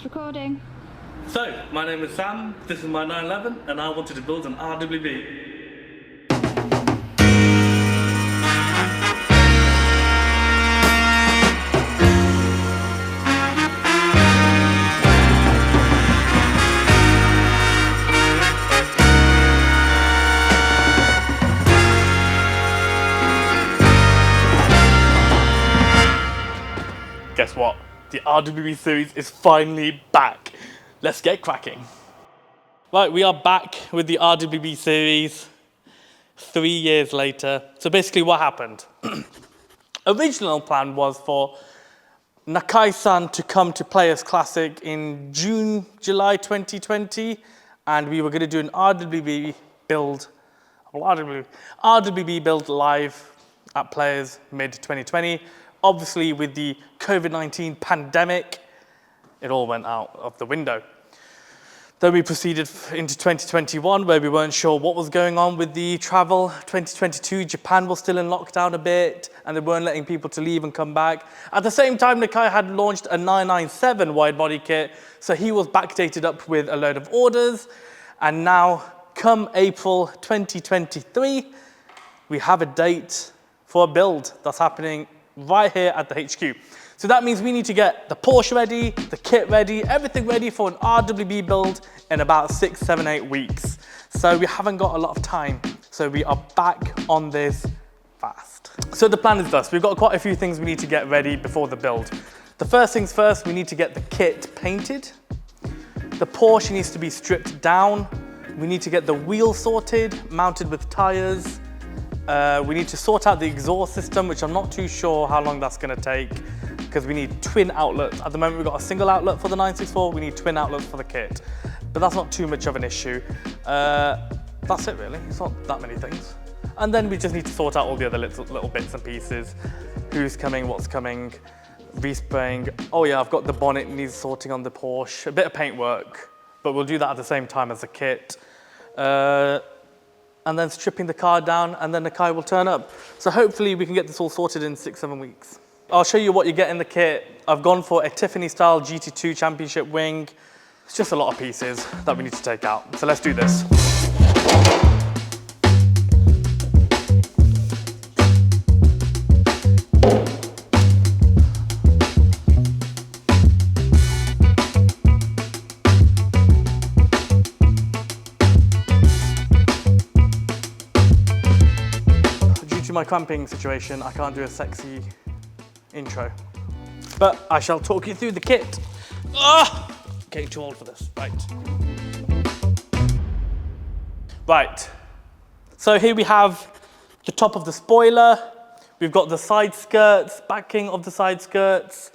Test recording. So, my name is Sam, this is my 911, and I wanted to build an RWB. Guess what? The RWB series is finally back. Let's get cracking. Right, we are back with the RWB series 3 years later. So basically what happened? Original plan was for Nakai-san to come to Players Classic in July 2020, and we were going to do an RWB build live at Players mid-2020. Obviously, with the COVID-19 pandemic, it all went out of the window. Then we proceeded into 2021, where we weren't sure what was going on with the travel. 2022, Japan was still in lockdown a bit, and they weren't letting people to leave and come back. At the same time, Nakai had launched a 997 wide-body kit, so he was backdated up with a load of orders. And now, come April 2023, we have a date for a build that's happening right here at the HQ. So that means we need to get the Porsche ready, the kit ready, everything ready for an RWB build in about 6, 7, 8 weeks. So we haven't got a lot of time. So we are back on this fast. So the plan is thus. We've got quite a few things we need to get ready before the build. The first things first, we need to get the kit painted. The Porsche needs to be stripped down. We need to get the wheel sorted, mounted with tires. We need to sort out the exhaust system, which I'm not too sure how long that's going to take, because we need twin outlets. At the moment, we've got a single outlet for the 964. We need twin outlets for the kit, but that's not too much of an issue. That's it, really. It's not that many things. And then we just need to sort out all the other little bits and pieces. Who's coming, what's coming, respraying. Oh yeah, I've got the bonnet needs sorting on the Porsche. A bit of paint work, but we'll do that at the same time as the kit. And then stripping the car down, and then Nakai will turn up. So hopefully we can get this all sorted in 6, 7 weeks. I'll show you what you get in the kit. I've gone for a Tiffany-style GT2 Championship wing. It's just a lot of pieces that we need to take out. So let's do this. My cramping situation, I can't do a sexy intro, but I shall talk you through the kit. Getting too old for this. Right, so here we have the top of the spoiler. We've got the side skirts, backing of the side skirts.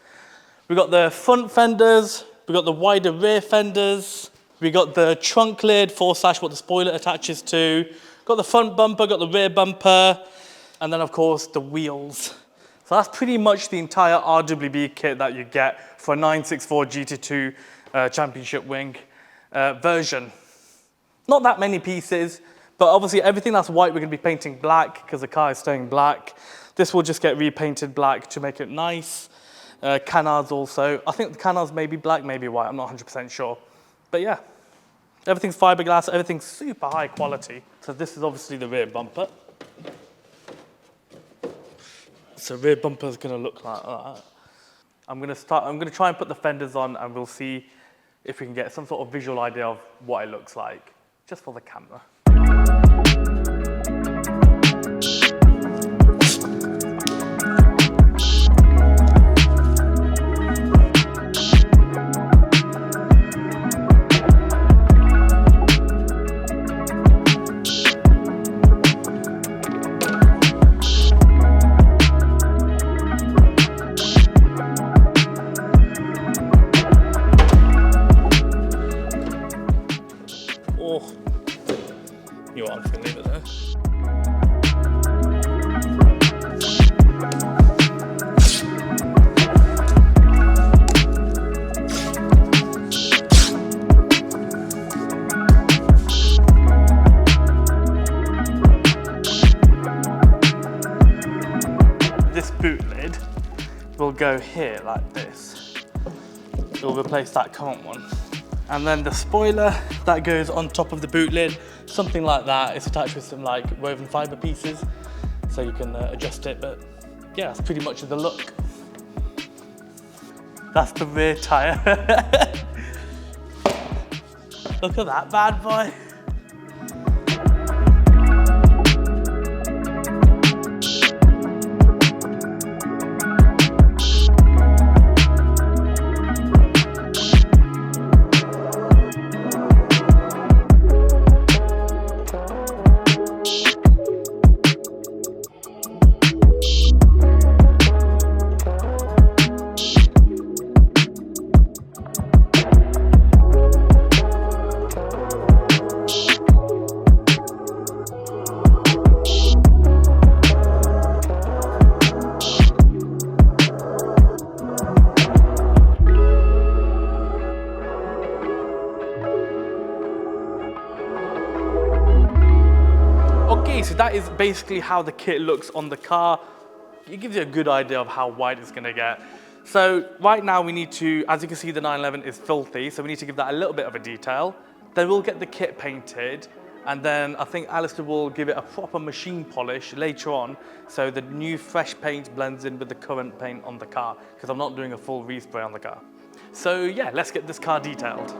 We've got the front fenders. We've got the wider rear fenders. We got the trunk lid, 4/ what the spoiler attaches to. Got the front bumper, got the rear bumper. And then, of course, the wheels. So that's pretty much the entire RWB kit that you get for a 964 GT2 Championship wing version. Not that many pieces, but obviously everything that's white we're going to be painting black because the car is staying black. This will just get repainted black to make it nice. Canards also. I think the canards may be black, maybe white. I'm not 100% sure. But yeah, everything's fiberglass, everything's super high quality. So this is obviously the rear bumper. So rear bumper is going to look like that. I'm going to try and put the fenders on, and we'll see if we can get some sort of visual idea of what it looks like, just for the camera. This boot lid will go here like this. it'll replace that current one. And then the spoiler that goes on top of the boot lid, something like that. It's attached with some like woven fiber pieces, so you can adjust it. But yeah, that's pretty much the look. That's the rear tire. Look at that bad boy. So that is basically how the kit looks on the car. It gives you a good idea of how wide it's gonna get. So right now we need to, as you can see, the 911 is filthy, so we need to give that a little bit of a detail. Then we'll get the kit painted, and then I think Alistair will give it a proper machine polish later on, so the new fresh paint blends in with the current paint on the car, because I'm not doing a full respray on the car. So yeah, let's get this car detailed.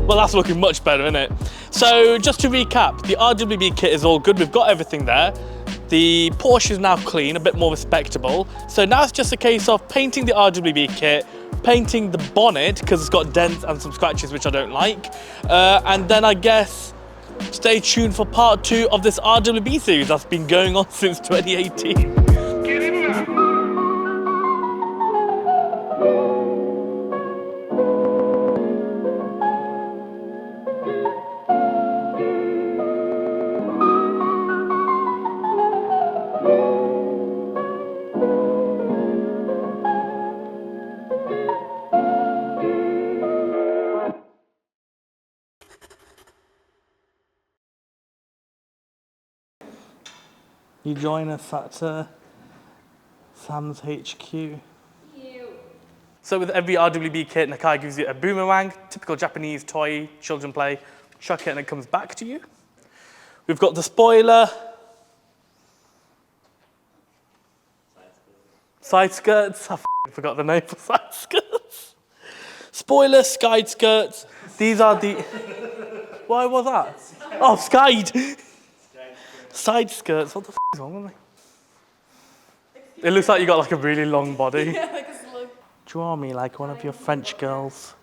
Well, that's looking much better, isn't it? So just to recap, the RWB kit is all good. We've got everything there. The Porsche is now clean, a bit more respectable. So now it's just a case of painting the RWB kit, painting the bonnet, because it's got dents and some scratches, which I don't like. And then I guess stay tuned for part 2 of this RWB series that's been going on since 2018. You join us at Sam's HQ. So with every RWB kit, Nakai gives you a boomerang, typical Japanese toy, children play, chuck it and it comes back to you. We've got the spoiler. Side skirts. I forgot the name for side skirts. Spoiler, side skirts. These are the... Why was that? Oh, skide. Side skirts, what the f is wrong with me? It looks like you got like a really long body. Yeah, like a slug. Draw me like one of your French girls.